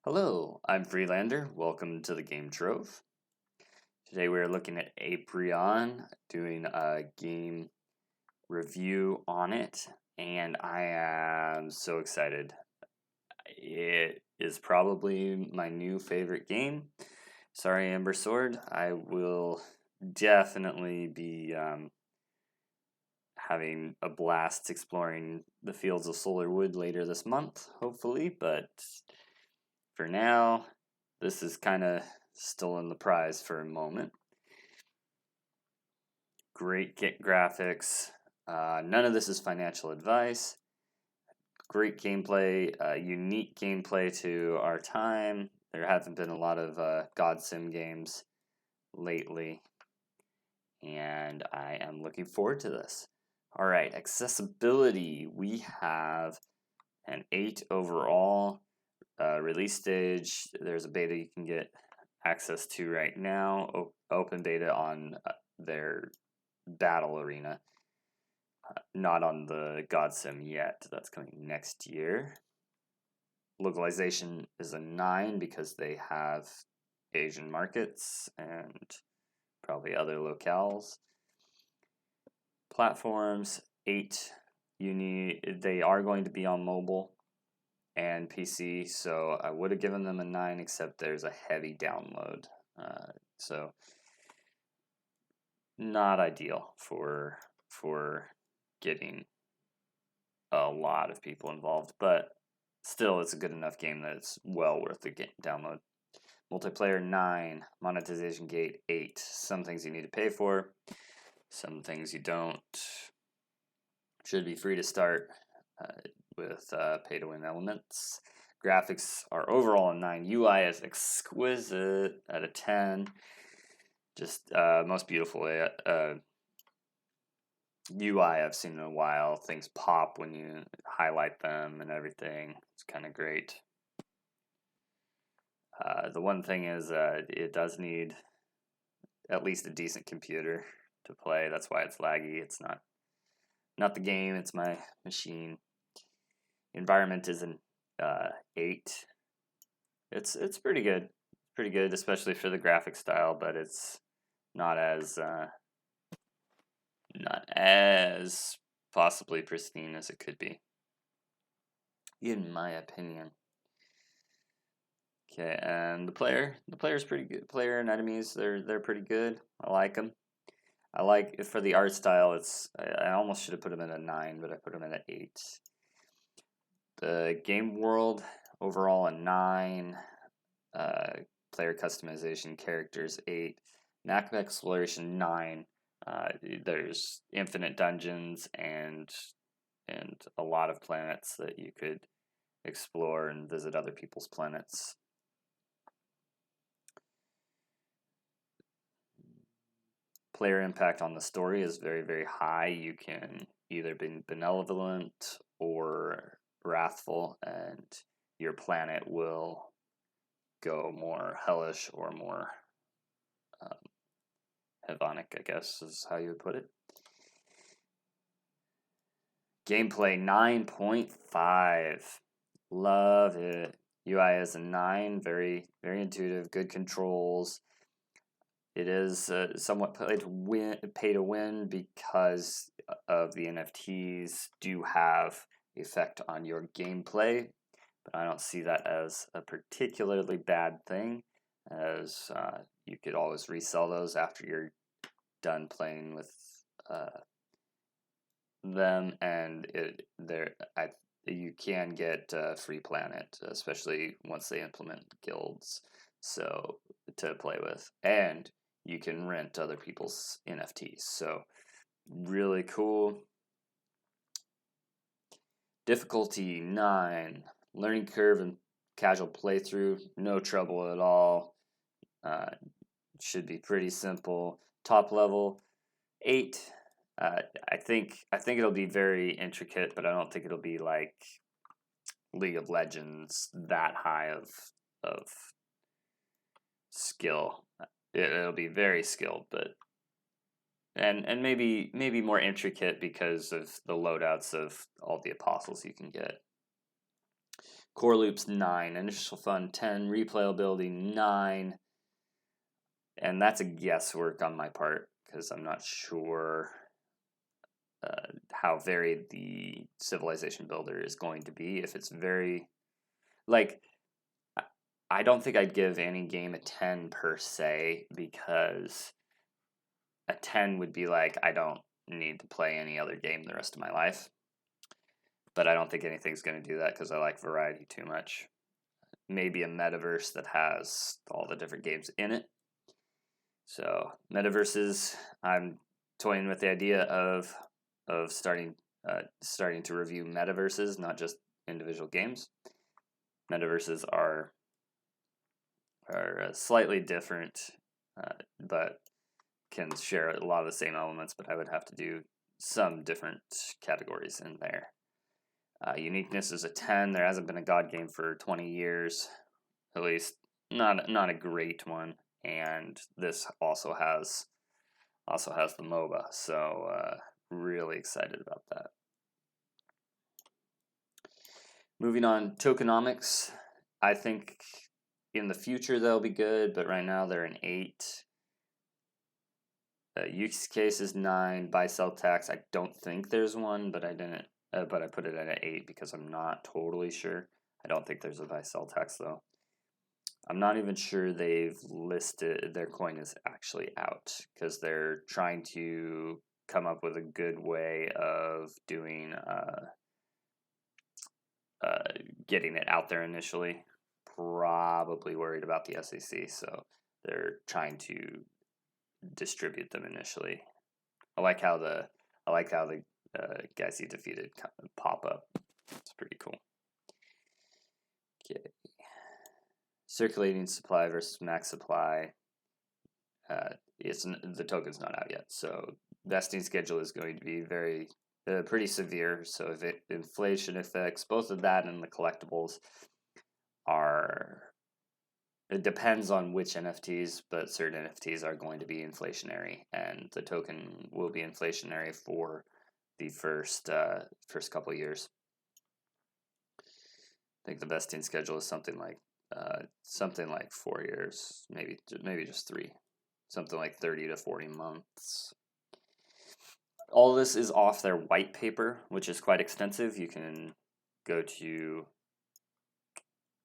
Hello, I'm Freelander. Welcome to the Game Trove. Today we're looking at Apeiron, doing a game review on it, and I am so excited. It is probably my new favorite game. Sorry, Amber Sword. I will definitely be having a blast exploring the fields of Solar Wood later this month, hopefully, but for now, this is kind of still in the prize for a moment. Great graphics. None of this is financial advice. Great gameplay, unique gameplay to our time. There haven't been a lot of God Sim games lately, and I am looking forward to this. All right, accessibility. We have an 8 overall. Release stage, there's a beta you can get access to right now, open beta on their battle arena, not on the God Sim yet. That's coming next year. Localization is a 9 because they have Asian markets and probably other locales. Platforms 8. They are going to be on mobile and PC, so I would have given them a 9, except there's a heavy download, so not ideal for getting a lot of people involved, but still it's a good enough game that it's well worth the download. Multiplayer 9, monetization gate 8. Some things you need to pay for, some things you don't. Should be free to start with pay-to-win elements. Graphics are overall a 9. UI is exquisite at a 10. Just most beautiful UI I've seen in a while. Things pop when you highlight them and everything. It's kind of great. The one thing is it does need at least a decent computer to play. That's why it's laggy. It's not the game, it's my machine. Environment is an 8. It's pretty good. Pretty good, especially for the graphic style, but it's not as possibly pristine as it could be, in my opinion. Okay, and the player's pretty good. Player and enemies, they're pretty good. I like them. I like for the art style. I almost should have put them in a 9, but I put them in an 8. The game world overall a 9. Player customization characters 8. Map exploration 9. There's infinite dungeons and a lot of planets that you could explore and visit other people's planets. Player impact on the story is very, very high. You can either be benevolent or wrathful, and your planet will go more hellish or more Hevonic, I guess is how you would put it. Gameplay 9.5. Love it. UI is a 9. Very, very intuitive. Good controls. It is somewhat pay to win because of the NFTs do have effect on your gameplay, but I don't see that as a particularly bad thing, as you could always resell those after you're done playing with them, and you can get a free planet, especially once they implement guilds, so to play with, and you can rent other people's NFTs. So really cool. Difficulty 9. Learning curve and casual playthrough, no trouble at all. Should be pretty simple. Top level 8. I think it'll be very intricate, but I don't think it'll be like League of Legends that high of skill. It'll be very skilled, but and maybe more intricate because of the loadouts of all the apostles you can get. Core loops 9, initial fun 10, replayability 9, and that's a guesswork on my part because I'm not sure how varied the civilization builder is going to be. If it's very, like, I don't think I'd give any game a 10 per se, because a 10 would be like, I don't need to play any other game the rest of my life. But I don't think anything's going to do that because I like variety too much. Maybe a metaverse that has all the different games in it. So metaverses, I'm toying with the idea of starting to review metaverses, not just individual games. Metaverses are slightly different, but can share a lot of the same elements. But I would have to do some different categories in there. Uniqueness is a 10. There hasn't been a God game for 20 years, at least not a great one. And this also has the MOBA, so really excited about that. Moving on, tokenomics. I think in the future they'll be good, but right now they're an 8. Use case is 9. Buy sell tax. I don't think there's one, but I didn't. But I put it at an 8 because I'm not totally sure. I don't think there's a buy sell tax though. I'm not even sure they've listed their coin is actually out because they're trying to come up with a good way of doing getting it out there initially. Probably worried about the SEC, so they're trying to distribute them initially. I like how the guys he defeated pop up. It's pretty cool. Okay. Circulating supply versus max supply. The token's not out yet, so vesting schedule is going to be pretty severe. So if inflation affects both of that and the collectibles it depends on which NFTs, but certain NFTs are going to be inflationary, and the token will be inflationary for the first couple of years. I think the vesting schedule is something like 4 years, maybe just 3, something like 30 to 40 months. All this is off their white paper, which is quite extensive. You can go to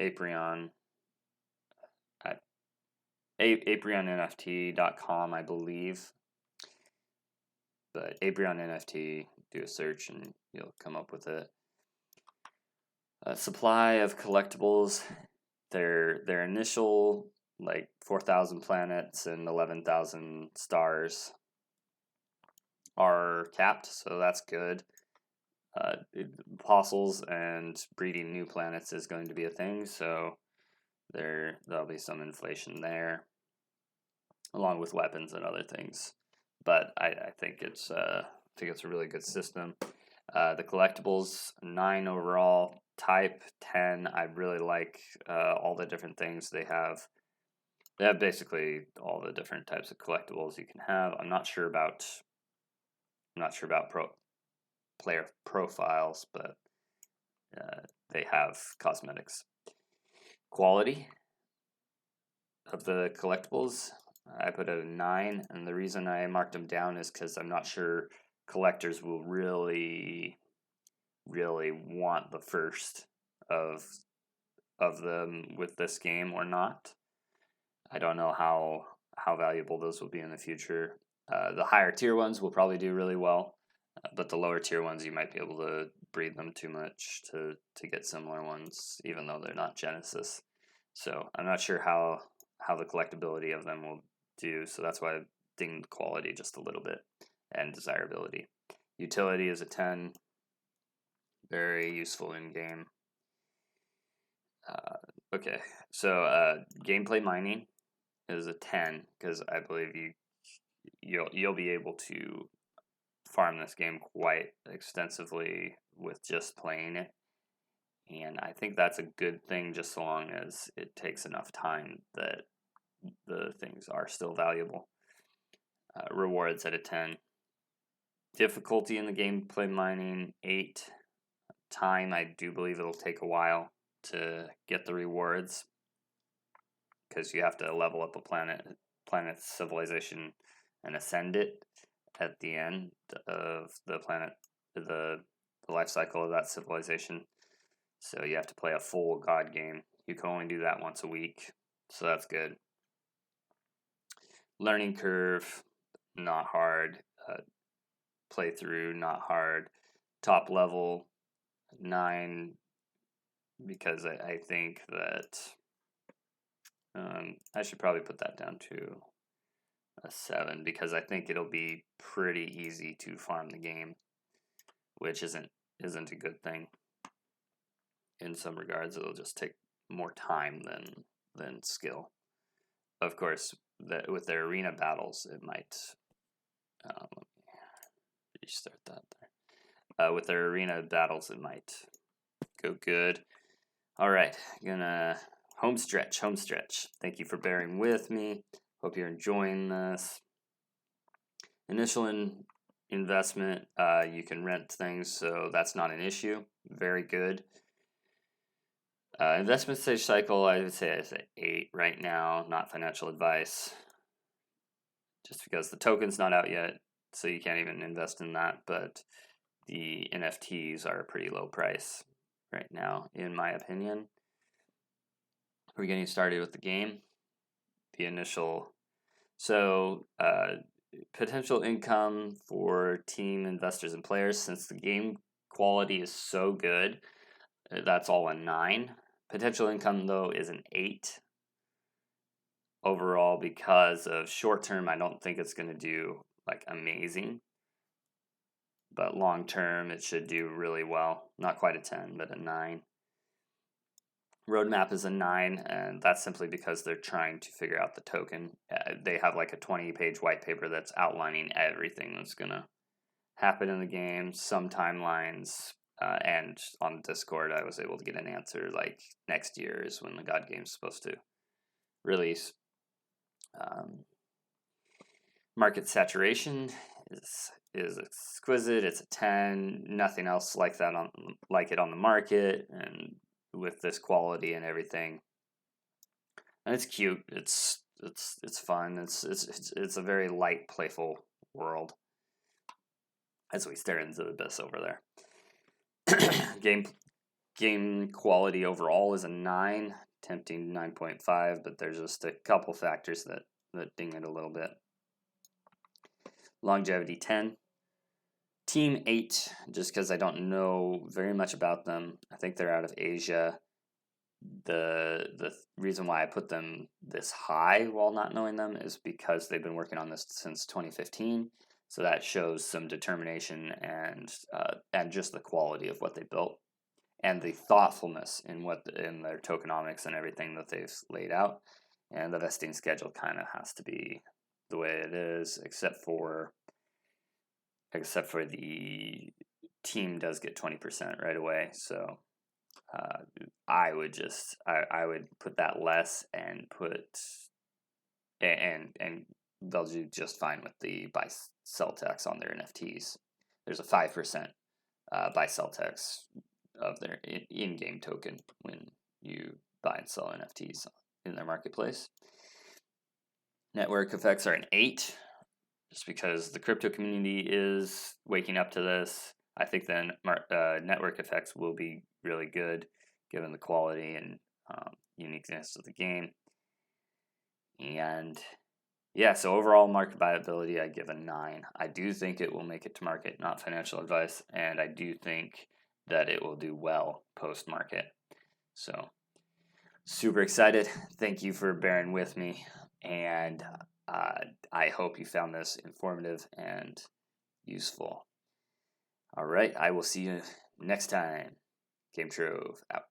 Apeiron at ApeirionNFT.com, I believe. But Apeiron NFT, do a search and you'll come up with it. Supply of collectibles. Their initial 4,000 planets and 11,000 stars are capped, so that's good. Fossils and breeding new planets is going to be a thing, so there'll be some inflation there, along with weapons and other things. But I think it's a really good system. The collectibles, 9 overall. Type 10. I really like all the different things they have. They have basically all the different types of collectibles you can have. I'm not sure about player profiles, but they have cosmetics. Quality of the collectibles, I put a 9, and the reason I marked them down is because I'm not sure collectors will really want the first of them with this game or not. I don't know how valuable those will be in the future. The higher tier ones will probably do really well, but the lower tier ones you might be able to breed them too much to get similar ones, even though they're not Genesis. So I'm not sure how the collectability of them will do, so that's why I dinged quality just a little bit, and desirability. Utility is a 10. Very useful in game. Okay, so gameplay mining is a 10 because I believe you'll be able to farm this game quite extensively with just playing it, and I think that's a good thing, just so long as it takes enough time that the things are still valuable. Rewards at a 10. Difficulty in the gameplay mining, 8. Time, I do believe it'll take a while. to get the rewards, because you have to level up a planet's civilization and ascend it at the end of the planet, the life cycle of that civilization. So you have to play a full god game. You can only do that once a week, so that's good. Learning curve, not hard. Playthrough, not hard. Top level, 9, because I think that I should probably put that down to a 7, because I think it'll be pretty easy to farm the game, which isn't a good thing. In some regards, it'll just take more time than skill. Of course, with their arena battles, it might. Let me restart that there. With their arena battles, it might go good. All right, gonna home stretch. Thank you for bearing with me. Hope you're enjoying this. Initial investment, you can rent things, so that's not an issue. Very good. Investment stage cycle, I would say it's at 8 right now. Not financial advice, just because the token's not out yet, so you can't even invest in that. But the NFTs are a pretty low price right now, in my opinion. We're getting started with the game. The initial, so potential income for team investors and players, since the game quality is so good, that's all a 9. Potential income, though, is an 8 overall, because of short term. I don't think it's going to do like amazing, but long term it should do really well. Not quite a 10, but a 9. Roadmap is a 9, and that's simply because they're trying to figure out the token. They have like a 20-page white paper that's outlining everything that's going to happen in the game, some timelines, and on Discord I was able to get an answer like next year is when the God game's supposed to release. Market saturation is exquisite. It's a 10. Nothing else like that like it on the market, and with this quality and everything. And it's cute. It's fun. It's a very light, playful world. As we stare into the abyss over there. Game quality overall is a 9, tempting 9.5, but there's just a couple factors that ding it a little bit. Longevity 10. Team 8, just because I don't know very much about them. I think they're out of Asia. The reason why I put them this high while not knowing them is because they've been working on this since 2015. So that shows some determination and just the quality of what they built, and the thoughtfulness in their tokenomics and everything that they've laid out. And the vesting schedule kind of has to be the way it is, except for the team does get 20% right away. So I would put that less and and they'll do just fine with the buy sell tax on their NFTs. There's a 5% buy sell tax of their in-game token when you buy and sell NFTs in their marketplace. Network effects are an 8, just because the crypto community is waking up to this. I think then network effects will be really good, given the quality and uniqueness of the game. And yeah, so overall market viability, I give a 9. I do think it will make it to market, not financial advice, and I do think that it will do well post-market. So super excited. Thank you for bearing with me, and I hope you found this informative and useful. All right, I will see you next time. Game Trove out.